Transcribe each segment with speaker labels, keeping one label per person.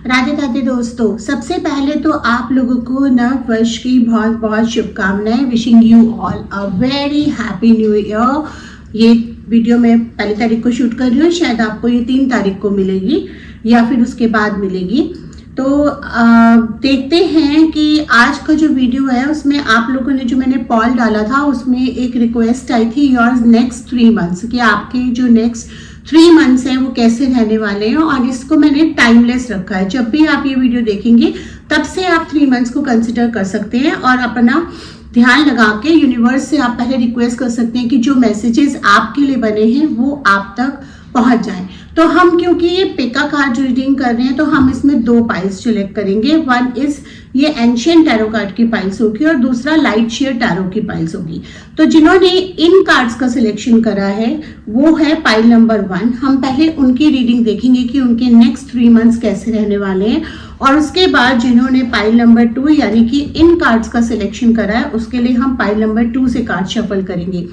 Speaker 1: राधे राधे दोस्तों, सबसे पहले तो आप लोगों को नव वर्ष की बहुत बहुत शुभकामनाएं। Wishing you all a very happy new year. ये वीडियो मैं 1 तारीख को शूट कर रही हूँ, शायद आपको ये 3 तारीख को मिलेगी या फिर उसके बाद मिलेगी। तो देखते हैं कि आज का जो वीडियो है उसमें आप लोगों ने जो मैंने पॉल डाला था उसमें एक रिक्वेस्ट आई थी, योर नेक्स्ट 3 मंथ्स, कि आपके जो नेक्स्ट 3 मंथ्स हैं वो कैसे रहने वाले हैं। और इसको मैंने टाइमलेस रखा है, जब भी आप ये वीडियो देखेंगे तब से आप 3 मंथ्स को कंसिडर कर सकते हैं और अपना ध्यान लगा के यूनिवर्स से आप पहले रिक्वेस्ट कर सकते हैं कि जो मैसेजेस आपके लिए बने हैं वो आप तक पहुंच जाए। तो हम क्योंकि ये पेका कार्ड रीडिंग कर रहे हैं तो हम इसमें 2 पाइल्स सिलेक्ट करेंगे। वन इज ये एंशिएंट टैरो कार्ड की पाइल्स होगी और दूसरा लाइट शेयर टैरो की पाइल्स होगी। तो जिन्होंने इन कार्ड्स का सिलेक्शन करा है वो है पाइल नंबर 1। हम पहले उनकी रीडिंग देखेंगे कि उनके नेक्स्ट 3 मंथ्स कैसे रहने वाले हैं, और उसके बाद जिन्होंने पाइल नंबर 2 यानी कि इन कार्ड्स का सिलेक्शन करा है उसके लिए हम पाइल नंबर 2 से कार्ड शफल करेंगे।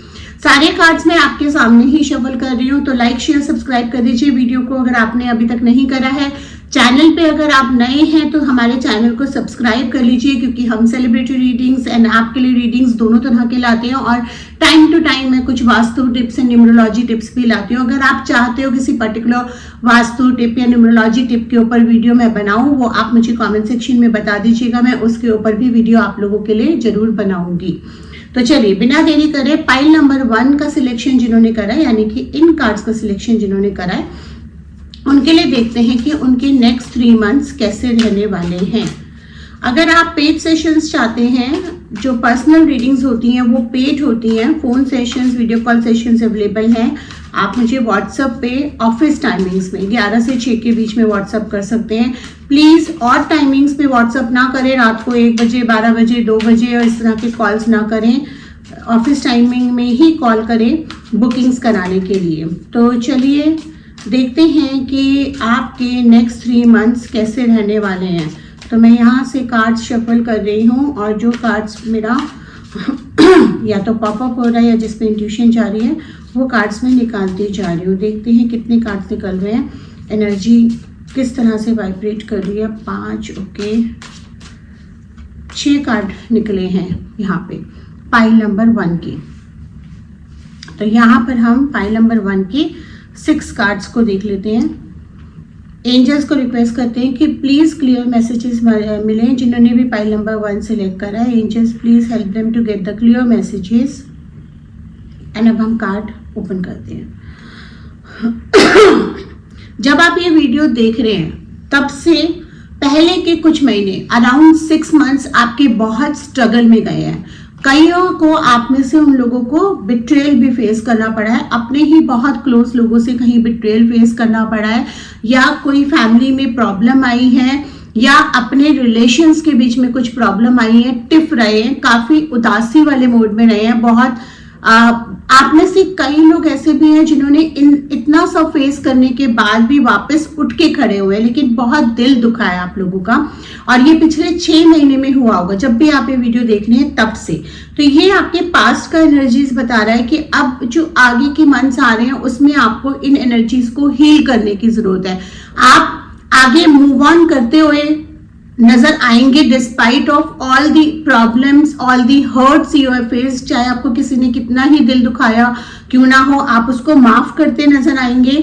Speaker 1: सारे कार्ड्स मैं आपके सामने ही शफल कर रही हूँ, तो लाइक शेयर सब्सक्राइब कर दीजिए वीडियो को अगर आपने अभी तक नहीं करा है। चैनल पे अगर आप नए हैं तो हमारे चैनल को सब्सक्राइब कर लीजिए, क्योंकि हम सेलिब्रिटी रीडिंग्स एंड आपके लिए रीडिंग्स दोनों तरह के लाते हैं और टाइम टू टाइम मैं कुछ vastu tips and numerology tips भी लाती हूँ। अगर आप चाहते हो किसी पर्टिकुलर वास्तु टिप या न्यूमरोलॉजी टिप के ऊपर वीडियो मैं बनाऊँ, वो आप मुझे कॉमेंट सेक्शन में बता दीजिएगा, मैं उसके ऊपर भी वीडियो आप लोगों के लिए जरूर बनाऊंगी। तो चलिए बिना देरी करे पाइल नंबर 1 का सिलेक्शन जिन्होंने करा है यानी कि इन कार्ड्स का सिलेक्शन जिन्होंने करा है उनके लिए देखते हैं कि उनके नेक्स्ट 3 मंथ्स कैसे रहने वाले हैं। अगर आप पेड सेशंस चाहते हैं, जो पर्सनल रीडिंग्स होती हैं वो पेड होती हैं, phone sessions video call sessions available हैं। आप मुझे व्हाट्सएप पे ऑफिस टाइमिंग्स में 11 से 6 के बीच में व्हाट्सएप कर सकते हैं। प्लीज़ और टाइमिंग्स पे व्हाट्सएप ना करें, रात को 1 बजे 12 बजे 2 बजे और इस तरह के कॉल्स ना करें। ऑफिस टाइमिंग में ही कॉल करें बुकिंग्स कराने के लिए। तो चलिए देखते हैं कि आपके नेक्स्ट 3 मंथ्स कैसे रहने वाले हैं। तो मैं यहाँ से कार्ड्स शफल कर रही हूँ और जो कार्ड्स मेरा या तो पॉपअप हो रहा है या जिसमें इंट्यूशन जा रही है वो कार्ड्स में निकालती जा रही हूँ। देखते हैं कितने कार्ड्स निकल रहे हैं, एनर्जी किस तरह से वाइब्रेट कर रही है। 5 ओके, 6 कार्ड निकले हैं यहाँ पे पाइल नंबर 1 की। तो यहाँ पर हम पाइल नंबर 1 की 6 कार्ड्स को देख लेते हैं। एंजल्स को रिक्वेस्ट करते हैं कि प्लीज़ क्लियर मैसेजेस मिलें जिन्होंने भी पाइल नंबर 1 सेलेक्ट करा है। Angels please help them to get the clear messages. And अब हम कार्ड ओपन करते हैं। जब आप ये वीडियो देख रहे हैं तब से पहले के कुछ महीने अराउंड 6 मंथ्स आपके बहुत स्ट्रगल में गए हैं। कईयों को आप में से उन लोगों को बिट्रेयल भी फेस करना पड़ा है, अपने ही बहुत क्लोज लोगों से कहीं बिट्रेयल फेस करना पड़ा है, या कोई फैमिली में प्रॉब्लम आई है, या अपने रिलेशंस के बीच में कुछ प्रॉब्लम आई है, टिफ रहे हैं, काफी उदासी वाले मोड में रहे हैं। बहुत आप में से कई लोग ऐसे भी हैं जिन्होंने इतना सब फेस करने के बाद भी वापस उठ के खड़े हुए हैं, लेकिन बहुत दिल दुखा है आप लोगों का। और ये पिछले 6 महीने में हुआ होगा जब भी आप ये वीडियो देख रहे हैं तब से। तो ये आपके पास्ट का एनर्जीज बता रहा है कि अब जो आगे के मंथ्स आ रहे हैं उसमें आपको इन एनर्जीज को हील करने की जरूरत है। आप आगे मूव ऑन करते हुए नजर आएंगे despite of all the problems, all the hurts you have faced. चाहे आपको किसी ने कितना ही दिल दुखाया क्यों ना हो, आप उसको माफ करते नजर आएंगे।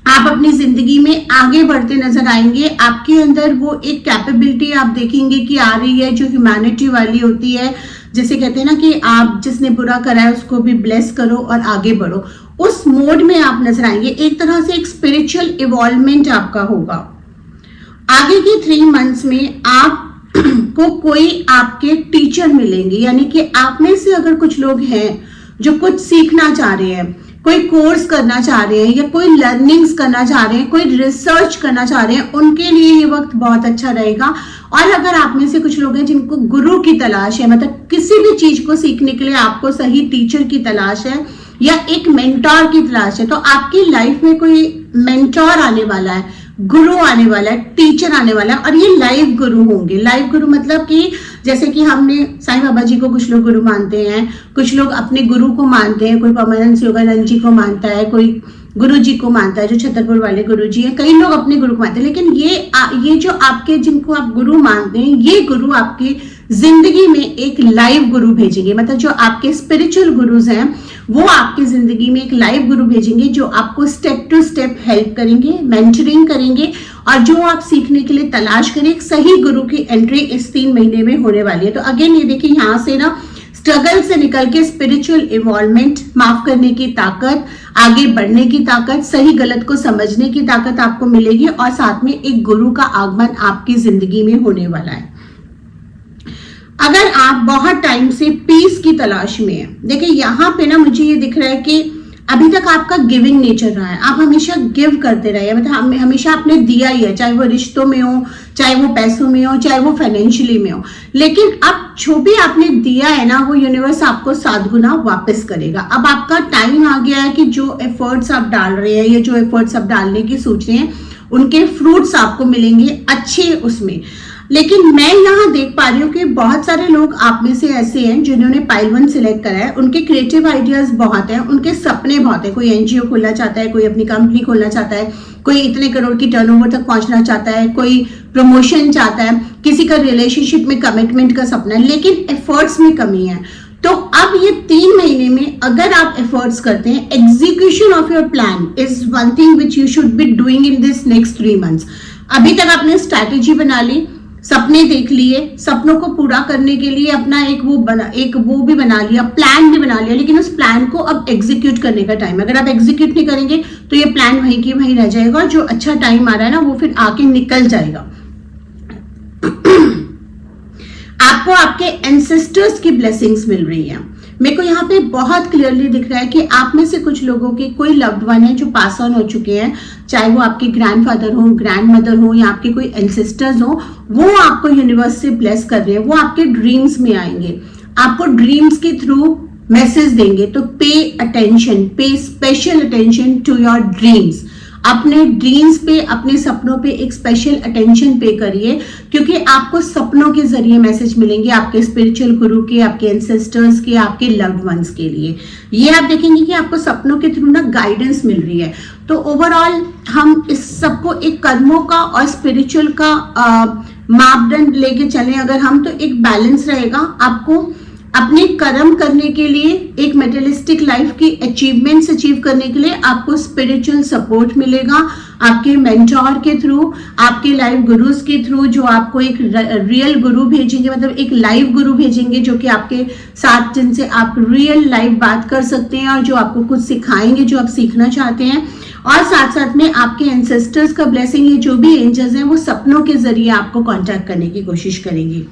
Speaker 1: आप अपनी जिंदगी में आगे बढ़ते नजर आएंगे। आपके अंदर वो एक कैपेबिलिटी आप देखेंगे कि आ रही है जो ह्यूमैनिटी वाली होती है, जैसे कहते हैं ना कि आप जिसने बुरा करा है उसको भी ब्लेस करो और आगे बढ़ो। उस मोड में आप नजर आएंगे। एक तरह से एक स्पिरिचुअल इवॉल्वमेंट आपका होगा। आगे के 3 मंथ्स में आप को कोई आपके टीचर मिलेंगे, यानी कि आप में से अगर कुछ लोग हैं जो कुछ सीखना चाह रहे हैं, कोई कोर्स करना चाह रहे हैं, या कोई लर्निंग्स करना चाह रहे हैं, कोई रिसर्च करना चाह रहे हैं, उनके लिए ये वक्त बहुत अच्छा रहेगा। और अगर आप में से कुछ लोग हैं जिनको गुरु की तलाश है, मतलब किसी भी चीज को सीखने के लिए आपको सही टीचर की तलाश है या एक मेंटोर की तलाश है, तो आपकी लाइफ में कोई मेंटोर आने वाला है, गुरु आने वाला है, टीचर आने वाला है। और ये लाइव गुरु होंगे। लाइव गुरु मतलब कि जैसे कि हमने साईं बाबा जी को कुछ लोग गुरु मानते हैं, कुछ लोग अपने गुरु को मानते हैं, कोई परमानंद योगानंद जी को मानता है, कोई गुरु जी को मानता है, जो छतरपुर वाले गुरु जी हैं, कई लोग अपने गुरु को मानते हैं, लेकिन ये जो आपके जिनको आप गुरु मानते हैं, ये गुरु आपकी जिंदगी में एक लाइव गुरु भेजेंगे। मतलब जो आपके स्पिरिचुअल गुरुज हैं वो आपकी जिंदगी में एक लाइव गुरु भेजेंगे जो आपको स्टेप टू स्टेप हेल्प करेंगे, मेंटरिंग करेंगे, और जो आप सीखने के लिए तलाश करें, एक सही गुरु की एंट्री इस 3 महीने में होने वाली है। तो अगेन ये देखिए, यहाँ से ना स्ट्रगल से निकल के स्पिरिचुअल इवॉल्वमेंट, माफ करने की ताकत, आगे बढ़ने की ताकत, सही गलत को समझने की ताकत आपको मिलेगी, और साथ में एक गुरु का आगमन आपकी जिंदगी में होने वाला है। अगर आप बहुत टाइम से पीस की तलाश में हैं, देखिए यहाँ पे ना मुझे ये दिख रहा है कि अभी तक आपका गिविंग नेचर रहा है, आप हमेशा गिव करते रहे, मतलब हमेशा आपने दिया ही है, चाहे वो रिश्तों में हो, चाहे वो पैसों में हो, चाहे वो फाइनेंशियली में हो। लेकिन अब जो भी आपने दिया है ना, वो यूनिवर्स आपको 7 गुना वापस करेगा। अब आपका टाइम आ गया है कि जो एफर्ट्स आप डाल रहे हैं या जो एफर्ट्स आप डालने की सोच रहे हैं, उनके फ्रूट्स आपको मिलेंगे अच्छे उसमें। लेकिन मैं यहाँ देख पा रही हूँ कि बहुत सारे लोग आप में से ऐसे हैं जिन्होंने पाइल 1 सिलेक्ट करा है, उनके क्रिएटिव आइडियाज बहुत हैं, उनके सपने बहुत हैं। कोई एनजीओ खोलना चाहता है, कोई अपनी कंपनी खोलना चाहता है, कोई इतने करोड़ की टर्नओवर तक पहुंचना चाहता है, कोई प्रमोशन चाहता है, किसी का रिलेशनशिप में कमिटमेंट का सपना है, लेकिन एफर्ट्स में कमी है। तो अब ये 3 महीने में अगर आप एफर्ट्स करते हैं, execution of your plan is one thing which you should be doing in this next 3 months. अभी तक आपने स्ट्रैटेजी बना ली, सपने देख लिए, सपनों को पूरा करने के लिए अपना एक वो भी बना लिया, प्लान भी बना लिया, लेकिन उस प्लान को अब एग्जीक्यूट करने का टाइम। अगर आप एग्जीक्यूट नहीं करेंगे तो ये प्लान वहीं की वहीं रह जाएगा, जो अच्छा टाइम आ रहा है ना वो फिर आके निकल जाएगा। आपको आपके एंसेस्टर्स की ब्लेसिंग्स मिल रही है। मेरे को यहाँ पे बहुत क्लियरली दिख रहा है कि आप में से कुछ लोगों के कोई लव्ड वन है जो पास ऑन हो चुके हैं, चाहे वो आपके ग्रैंडफादर हो, ग्रैंड मदर हो, या आपके कोई एंसेस्टर्स हो, वो आपको यूनिवर्स से ब्लेस कर रहे हैं, वो आपके ड्रीम्स में आएंगे, आपको ड्रीम्स के थ्रू मैसेज देंगे। तो pay attention, pay special attention to your dreams. अपने ड्रीम्स पे, अपने सपनों पे एक स्पेशल अटेंशन पे करिए, क्योंकि आपको सपनों के जरिए मैसेज मिलेंगे आपके स्पिरिचुअल गुरु के, आपके एंसेस्टर्स के, आपके लव्ड वंस के लिए। ये आप देखेंगे कि आपको सपनों के थ्रू ना गाइडेंस मिल रही है। तो ओवरऑल हम इस सबको एक कर्मों का और स्पिरिचुअल का मापदंड लेके चलें अगर हम, तो एक बैलेंस रहेगा। आपको अपने कर्म करने के लिए, एक मेटेरियलिस्टिक लाइफ की अचीवमेंट्स अचीव करने के लिए आपको स्पिरिचुअल सपोर्ट मिलेगा आपके मेंटोर के थ्रू, आपके लाइव गुरुज के थ्रू, जो आपको एक रियल गुरु भेजेंगे, मतलब एक लाइव गुरु भेजेंगे जो कि आपके साथ, जिनसे आप रियल लाइव बात कर सकते हैं और जो आपको कुछ सिखाएंगे जो आप सीखना चाहते हैं। और साथ साथ में आपके एंसेस्टर्स का ब्लेसिंग, ये जो भी एंजल्स हैं वो सपनों के जरिए आपको कांटेक्ट करने की कोशिश करेंगे।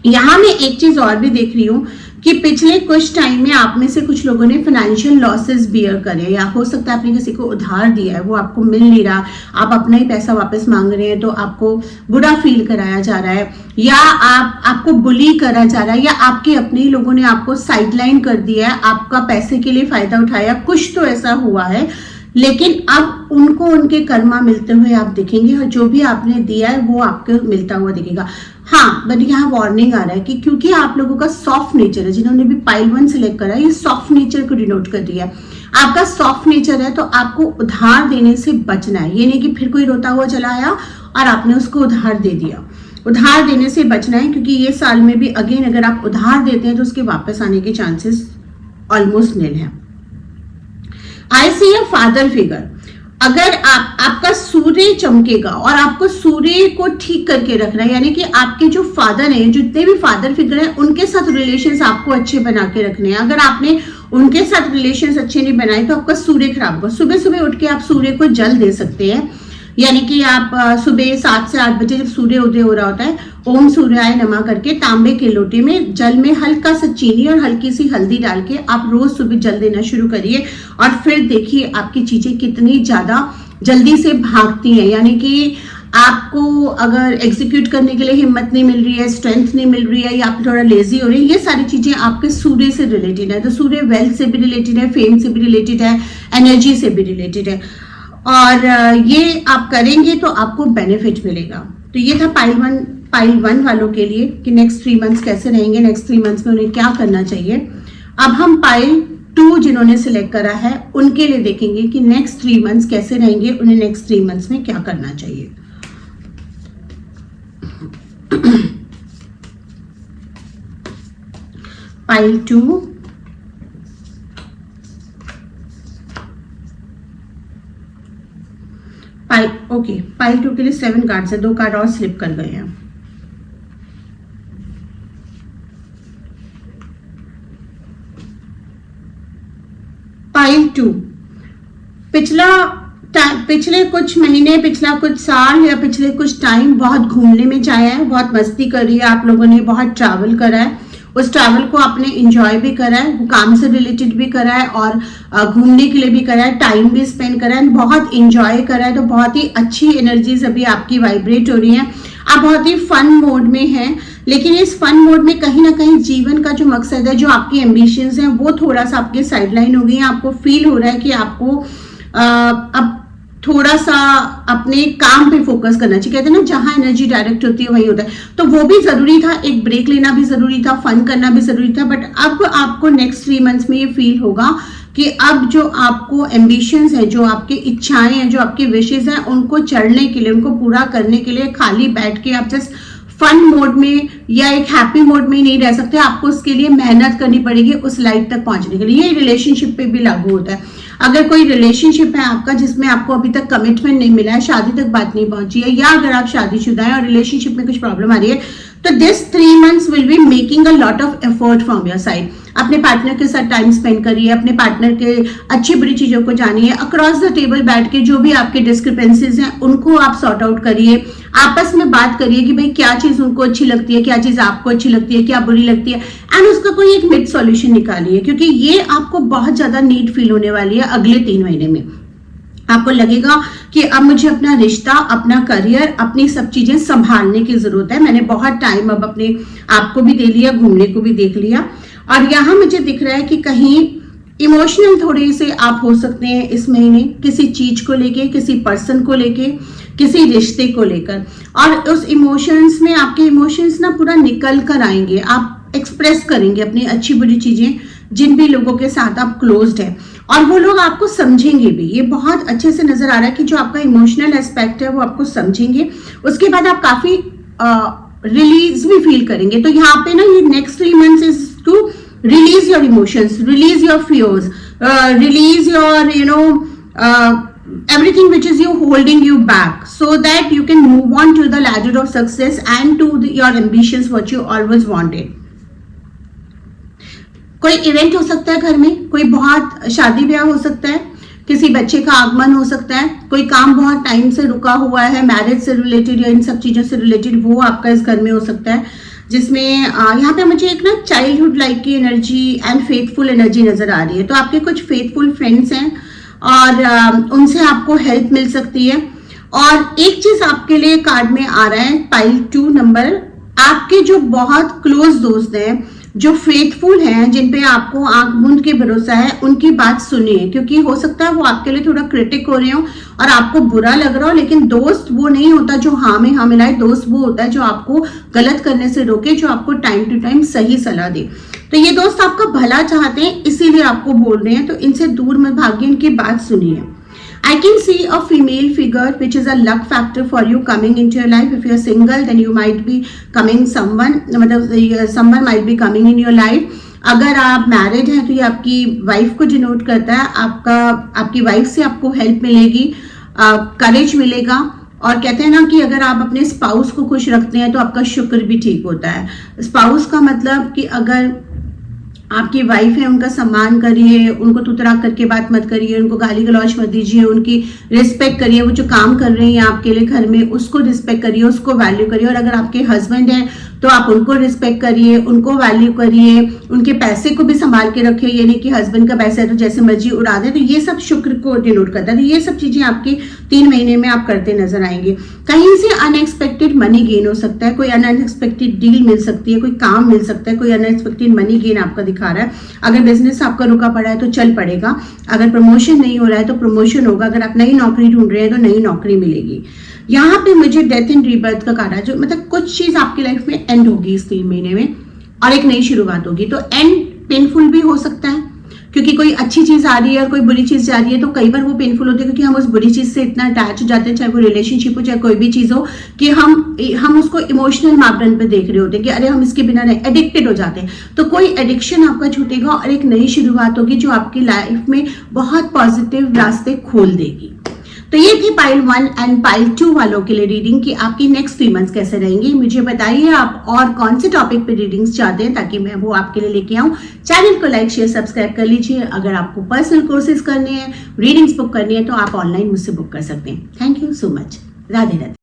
Speaker 1: यहाँ मैं एक चीज और भी देख रही हूँ कि पिछले कुछ टाइम में आप में से कुछ लोगों ने फाइनेंशियल लॉसेस बियर करे, या हो सकता है आपने किसी को उधार दिया है, वो आपको मिल नहीं रहा, आप अपना ही पैसा वापस मांग रहे हैं तो आपको बुरा फील कराया जा रहा है, या आपको बुली करा जा रहा है, या आपके अपने ही लोगों ने आपको साइडलाइन कर दिया है, आपका पैसे के लिए फायदा उठाया, कुछ तो ऐसा हुआ है। लेकिन अब उनको उनके कर्मा मिलते हुए आप दिखेंगे, और जो भी आपने दिया है वो आपको मिलता हुआ दिखेगा। हाँ, बट यहाँ वार्निंग आ रहा है कि क्योंकि आप लोगों का सॉफ्ट नेचर है, जिन्होंने भी पाइल 1 सिलेक्ट करा है, ये सॉफ्ट नेचर को डिनोट कर दिया है। आपका सॉफ्ट नेचर है तो आपको उधार देने से बचना है। ये नहीं कि फिर कोई रोता हुआ चला आया और आपने उसको उधार दे दिया। उधार देने से बचना है, क्योंकि ये साल में भी अगेन अगर आप उधार देते हैं तो उसके वापस आने के चांसेस ऑलमोस्ट निल है। आई सी अ फादर फिगर। अगर आपका सूर्य चमकेगा और आपको सूर्य को ठीक करके रखना है, यानी कि आपके जो फादर हैं, जितने भी फादर फिगर हैं, उनके साथ रिलेशंस आपको अच्छे बना के रखने हैं। अगर आपने उनके साथ रिलेशंस अच्छे नहीं बनाए तो आपका सूर्य खराब होगा। सुबह सुबह उठ के आप सूर्य को जल दे सकते हैं, यानी कि आप सुबह 7 से 8 बजे जब सूर्य उदय हो रहा होता है, ओम सूर्याय नमः करके तांबे के लोटे में जल में हल्का सा चीनी और हल्की सी हल्दी डाल के आप रोज सुबह जल देना शुरू करिए, और फिर देखिए आपकी चीजें कितनी ज्यादा जल्दी से भागती हैं। यानी कि आपको अगर एग्जीक्यूट करने के लिए हिम्मत नहीं मिल रही है, स्ट्रेंथ नहीं मिल रही है, या आप थोड़ा लेजी हो रहे हैं, ये सारी चीजें आपके सूर्य से रिलेटेड है। तो सूर्य वेल्थ से भी रिलेटेड है, फेम से भी रिलेटेड है, एनर्जी से भी रिलेटेड है, और ये आप करेंगे तो आपको बेनिफिट मिलेगा। तो ये था पाइल 1 वालों के लिए कि नेक्स्ट 3 मंथ्स कैसे रहेंगे, नेक्स्ट 3 मंथ्स में उन्हें क्या करना चाहिए। अब हम पाइल 2 जिन्होंने सिलेक्ट करा है उनके लिए देखेंगे कि नेक्स्ट 3 मंथ्स कैसे रहेंगे, उन्हें नेक्स्ट 3 मंथ्स में क्या करना चाहिए। पाइल 2, पाइल 2 के लिए 7 कार्ड्स है, 2 कार्ड और स्लिप कर गए हैं। पाइल 2, पिछले कुछ महीने, पिछला कुछ साल या पिछले कुछ टाइम बहुत घूमने में जाया है, बहुत मस्ती करी है आप लोगों ने, बहुत ट्रैवल करा है, उस ट्रैवल को आपने इंजॉय भी करा है, वो काम से रिलेटेड भी करा है और घूमने के लिए भी करा है, टाइम भी स्पेंड करा है, बहुत इंजॉय करा है। तो बहुत ही अच्छी एनर्जीज अभी आपकी वाइब्रेट हो रही हैं, आप बहुत ही फन मोड में हैं, लेकिन इस फन मोड में कहीं ना कहीं जीवन का जो मकसद है, जो आपकी एम्बिशंस हैं, वो थोड़ा सा आपके साइडलाइन हो गई है। आपको फील हो रहा है कि आपको अब थोड़ा सा अपने काम पे फोकस करना चाहिए। कहते हैं ना, जहां एनर्जी डायरेक्ट होती है वही होता है। तो वो भी जरूरी था, एक ब्रेक लेना भी जरूरी था, फन करना भी जरूरी था। बट अब आपको नेक्स्ट 3 मंथ्स में ये फील होगा कि अब जो आपको एम्बिशंस है, जो आपकी इच्छाएं हैं, जो आपकी विशेष हैं, उनको चढ़ने के लिए, उनको पूरा करने के लिए खाली बैठ के आप जस्ट फन मोड में या एक हैप्पी मोड में नहीं रह सकते। आपको उसके लिए मेहनत करनी पड़ेगी उस लाइट तक पहुंचने के लिए। ये रिलेशनशिप पे भी लागू होता है। अगर कोई रिलेशनशिप है आपका जिसमें आपको अभी तक कमिटमेंट नहीं मिला है, शादी तक बात नहीं पहुंची है, या अगर आप शादीशुदा हैं और रिलेशनशिप में कुछ प्रॉब्लम आ रही है, तो this 3 months will be making a lot of effort from your side. अपने पार्टनर के साथ टाइम स्पेंड करिए, अपने पार्टनर के अच्छी बुरी चीजों को जानिए, अक्रॉस द टेबल बैठ के जो भी आपके डिस्क्रिपेंसीज हैं उनको आप सॉर्ट आउट करिए, आपस में बात करिए कि भाई क्या चीज उनको अच्छी लगती है, क्या चीज आपको अच्छी लगती है, क्या बुरी लगती है, एंड उसका कोई एक मिड सॉल्यूशन निकालिए, क्योंकि ये आपको बहुत ज्यादा नीड फील होने वाली है अगले 3 महीने में। आपको लगेगा कि अब मुझे अपना रिश्ता, अपना करियर, अपनी सब चीजें संभालने की जरूरत है। मैंने बहुत टाइम अब अपने आप को भी दे लिया, घूमने को भी देख लिया, और यहाँ मुझे दिख रहा है कि कहीं इमोशनल थोड़े से आप हो सकते हैं इस महीने, किसी चीज को लेके, किसी पर्सन को लेके, किसी रिश्ते को लेकर, और उस इमोशंस में आपके इमोशंस ना पूरा निकल कर आएंगे। आप एक्सप्रेस करेंगे अपनी अच्छी बुरी चीजें जिन भी लोगों के साथ आप क्लोज्ड है, और वो लोग आपको समझेंगे भी। ये बहुत अच्छे से नजर आ रहा है कि जो आपका इमोशनल एस्पेक्ट है वो आपको समझेंगे। उसके बाद आप काफी रिलीज भी फील करेंगे। तो यहाँ पे ना ये next 3 months is to release your emotions, release your fears, release your everything which is you holding you back, so that you can move on to the ladder of success and to your ambitions what you always wanted. कोई event हो सकता है घर में, कोई बहुत शादी ब्याह हो सकता है, किसी बच्चे का आगमन हो सकता है, कोई काम बहुत टाइम से रुका हुआ है, मैरिज से रिलेटेड या इन सब चीजों से रिलेटेड, वो आपका इस घर में हो सकता है, जिसमें यहाँ पे मुझे एक ना चाइल्डहुड लाइक की एनर्जी एंड फेथफुल एनर्जी नजर आ रही है। तो आपके कुछ फेथफुल फ्रेंड्स हैं और उनसे आपको हेल्प मिल सकती है। और एक चीज आपके लिए कार्ड में आ रहा है, पाइल 2 नंबर, आपके जो बहुत क्लोज दोस्त हैं, जो फेथफुल हैं, जिन पे आपको आंख मूंद के भरोसा है, उनकी बात सुनिए, क्योंकि हो सकता है वो आपके लिए थोड़ा क्रिटिक हो रहे हो और आपको बुरा लग रहा हो, लेकिन दोस्त वो नहीं होता जो हाँ में हाँ मिलाए। दोस्त वो होता है जो आपको गलत करने से रोके, जो आपको टाइम टू टाइम सही सलाह दे। तो ये दोस्त आपका भला चाहते हैं, इसीलिए आपको बोल रहे हैं, तो इनसे दूर मत भागिए, इनकी बात सुनिए। I can see a female figure which is a luck factor for you coming into your life. If you are single, then you might be coming someone, मतलब someone might be coming in your life. अगर आप married हैं तो ये आपकी wife को denote करता है। आपकी वाइफ से आपको हेल्प मिलेगी, करेज मिलेगा, और कहते हैं ना कि अगर आप अपने स्पाउस को खुश रखते हैं तो आपका शुक्र भी ठीक होता है। स्पाउस का मतलब कि अगर आपकी वाइफ है, उनका सम्मान करिए, उनको तुतरा करके बात मत करिए, उनको गाली गलौज मत दीजिए, उनकी रिस्पेक्ट करिए। वो जो काम कर रही हैं आपके लिए घर में, उसको रिस्पेक्ट करिए, उसको वैल्यू करिए। और अगर आपके हस्बैंड हैं तो आप उनको रिस्पेक्ट करिए, उनको वैल्यू करिए, उनके पैसे को भी संभाल के रखिए। ये नहीं कि हस्बैंड का पैसा है तो जैसे मर्जी उड़ा दे। तो ये सब शुक्र को डिनोट करता है। तो ये सब चीजें आपकी 3 महीने में आप करते नजर आएंगे। कहीं से अनएक्सपेक्टेड मनी गेन हो सकता है, कोई अनएक्सपेक्टेड डील मिल सकती है, कोई काम मिल सकता है, कोई अनएक्सपेक्टेड मनी गेन आपका दिखा रहा है। अगर बिजनेस आपका रुका पड़ा है तो चल पड़ेगा, अगर प्रमोशन नहीं हो रहा है तो प्रमोशन होगा, अगर आप नई नौकरी ढूंढ रहे हैं तो नई नौकरी मिलेगी। यहाँ पे मुझे डेथ एंड रीबर्थ का कार्ड है, जो मतलब कुछ चीज आपकी लाइफ में एंड होगी इस 3 महीने में और एक नई शुरुआत होगी। तो एंड पेनफुल भी हो सकता है, क्योंकि कोई अच्छी चीज आ रही है और कोई बुरी चीज जा रही है तो कई बार वो पेनफुल होती है, क्योंकि हम उस बुरी चीज से इतना अटैच हो जाते हैं, चाहे वो रिलेशनशिप हो चाहे कोई भी चीज हो, कि हम उसको इमोशनल मापदंड पे देख रहे होते हैं कि अरे हम इसके बिना नहीं, एडिक्टेड हो जाते हैं। तो कोई एडिक्शन आपका छूटेगा और एक नई शुरुआत होगी जो आपकी लाइफ में बहुत पॉजिटिव रास्ते खोल देगी। तो ये थी पाइल 1 एंड पाइल 2 वालों के लिए रीडिंग कि आपकी नेक्स्ट 3 मंथ्स कैसे रहेंगी। मुझे बताइए आप और कौन से टॉपिक पे रीडिंग्स चाहते हैं ताकि मैं वो आपके लिए लेके आऊं। चैनल को लाइक शेयर सब्सक्राइब कर लीजिए। अगर आपको पर्सनल कोर्सेज करने हैं, रीडिंग्स बुक करनी है तो आप ऑनलाइन मुझसे बुक कर सकते हैं। Thank you so much. Radhe Radhe.